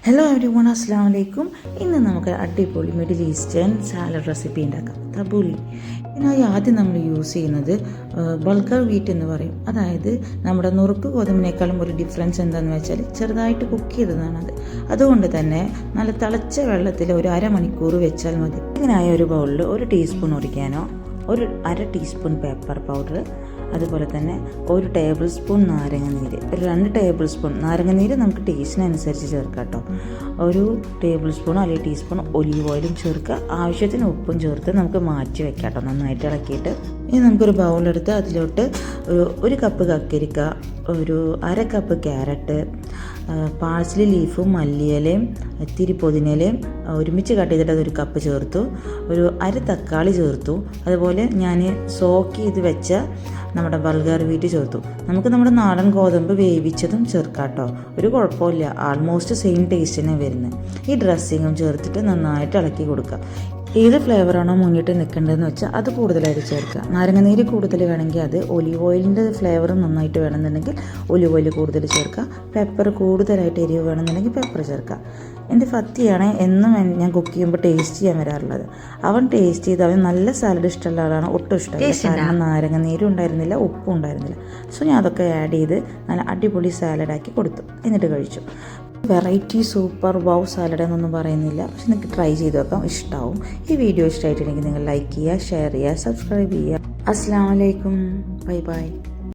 Hello every one, അസ്സലാമു അലൈക്കും. ഇന്ന് നമുക്ക് അടിപൊളി മിഡിൽ ഈസ്റ്റേൺ സാലഡ് റെസിപ്പി ഉണ്ടാക്കാം, തബൂലി. ഇതിനായി ആദ്യം നമ്മൾ യൂസ് ചെയ്യുന്നത് ബൾഗർ വീറ്റ് എന്ന് പറയും. അതായത് നമ്മുടെ നുറുക്ക് ഗോതമ്പിനേക്കാളും ഒരു ഡിഫറൻസ് എന്താണെന്ന് വെച്ചാൽ ചെറുതായിട്ട് കുക്ക് ചെയ്തതാണത്. അതുകൊണ്ട് തന്നെ നല്ല തിളച്ച വെള്ളത്തിൽ ഒരു അരമണിക്കൂർ വെച്ചാൽ മതി. ഇങ്ങനെയായ ഒരു ബൗളിൽ 1 teaspoon oregano, 1/2 teaspoon pepper powder, അതുപോലെ തന്നെ 1 ടേബിൾ സ്പൂൺ നാരങ്ങനീര്, 2 ടേബിൾ സ്പൂൺ നാരങ്ങനീര് നമുക്ക് ടേസ്റ്റിനനുസരിച്ച് ചേർക്കാം കേട്ടോ. 1 ടേബിൾ സ്പൂൺ അല്ലെങ്കിൽ ടീസ്പൂൺ ഒലീവ് ഓയിലും ചേർക്കുക. ആവശ്യത്തിന് ഉപ്പും ചേർത്ത് നമുക്ക് മാറ്റി വെക്കാം കേട്ടോ, നന്നായിട്ട് ഇളക്കിയിട്ട്. ഇനി നമുക്കൊരു ബൗളെടുത്ത് അതിലോട്ട് 1 കപ്പ് കക്കരിക്ക, 1/2 കപ്പ് ക്യാരറ്റ്, പാഴ്സലി ലീഫും മല്ലിയിലയും ഇത്തിരി പുതിനയിലയും ഒരുമിച്ച് കട്ട് ചെയ്തിട്ട് അതൊരു കപ്പ് ചേർത്തു. 1/2 തക്കാളി ചേർത്തു. അതുപോലെ ഞാൻ സോക്ക് ചെയ്ത് വെച്ച നമ്മുടെ ബൾഗർ വീറ്റ് ചേർത്തു. നമുക്ക് നമ്മുടെ നാടൻ ഗോതമ്പ് വേവിച്ചതും ചേർക്കാം കേട്ടോ, ഒരു കുഴപ്പമില്ല, ആൾമോസ്റ്റ് സെയിം ടേസ്റ്റ് തന്നെ വരുന്നത്. ഈ ഡ്രസ്സിങ്ങും ചേർത്തിട്ട് നന്നായിട്ട് ഇളക്കി കൊടുക്കുക. ഏത് ഫ്ലേവറാണോ മുന്നിട്ട് നിൽക്കേണ്ടതെന്ന് വെച്ചാൽ അത് കൂടുതലായിട്ട് ചേർക്കുക. നാരങ്ങനീര് കൂടുതൽ വേണമെങ്കിൽ അത്, ഒലീവ് ഓയിലിൻ്റെ ഫ്ലേവർ നന്നായിട്ട് വേണമെന്നുണ്ടെങ്കിൽ ഒലീവ് ഓയിൽ കൂടുതൽ ചേർക്കുക. പെപ്പർ കൂടുതലായിട്ട് എരിവ് വേണമെന്നുണ്ടെങ്കിൽ പെപ്പർ ചേർക്കുക. എൻ്റെ ഫത്തിയാണ് എന്നും ഞാൻ കുക്ക് ചെയ്യുമ്പോൾ ടേസ്റ്റ് ചെയ്യാൻ വരാറുള്ളത്. അവൻ ടേസ്റ്റ് ചെയ്ത് അവൻ നല്ല സാലഡ് ഇഷ്ടമുള്ള ആളാണ്, ഒട്ടും ഇഷ്ടമില്ല. കാരണം നാരങ്ങനീരും ഉണ്ടായിരുന്നില്ല, ഉപ്പും ഉണ്ടായിരുന്നില്ല. സോ ഞാൻ അതൊക്കെ ആഡ് ചെയ്ത് നല്ല അടിപൊളി സാലഡാക്കി കൊടുത്തു, എന്നിട്ട് കഴിച്ചു. വെറൈറ്റി സൂപ്പർ വൗ സാലഡ് എന്നൊന്നും പറയുന്നില്ല, പക്ഷെ നിങ്ങൾക്ക് ട്രൈ ചെയ്ത് നോക്കാം, ഇഷ്ടമാവും. ഈ വീഡിയോ ഇഷ്ടമായിട്ടുണ്ടെങ്കിൽ നിങ്ങൾ ലൈക്ക് ചെയ്യുക, ഷെയർ ചെയ്യുക, സബ്സ്ക്രൈബ് ചെയ്യുക. അസ്സലാമു അലൈക്കും, ബൈ ബൈ.